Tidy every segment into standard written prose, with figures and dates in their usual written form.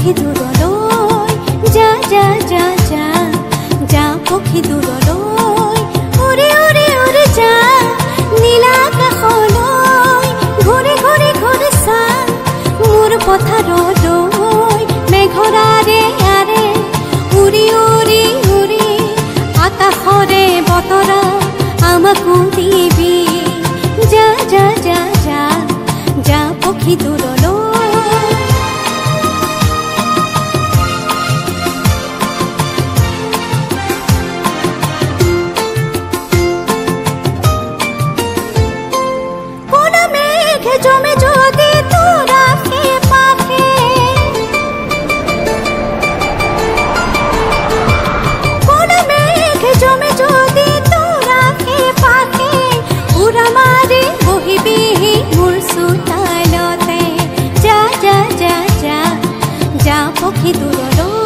পক্ষী দূৰলৈ যা যা যা যা যা পক্ষী দূৰলৈ উৰি উৰি উৰি যা নীলা আকাশলৈ ঘূৰি ঘূৰি ঘূৰি চা মোৰ পথাৰলৈ মেঘৰাৰে আৰে উৰি উৰি উৰি আকাশৰে বতৰা আমাকো দিবি যা যা যা যা যা পক্ষী দূৰলৈ জমে যদি তোরা কে পাখে কোন মেঘ জমে যদি তোরা কে পাখে উড়া মারে বহিবি মোর সুতালতে যা যা যা যা যা পক্ষী দূৰলৈ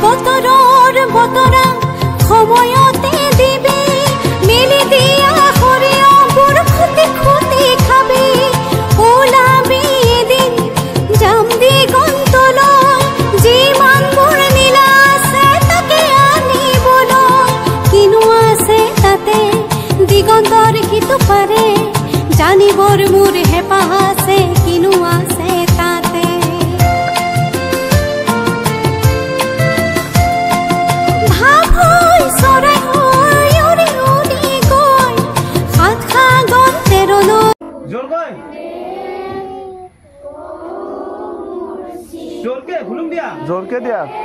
বতৰৰ বতৰা সময়তে দিবি মেলি দিয়া সৰিয়হবোৰ খুটি খুটি খাবি ওলাবি এদিন যাম দিগন্তলৈ যিমানবোৰ নীলা আছে তাকে আনিবলৈ কিনো আছে তাতে দিগন্তৰ সিটো পাৰে জানিবৰ মোৰ হেঁপাহ আছে কিনো আছে তাতে जोर के দিয়া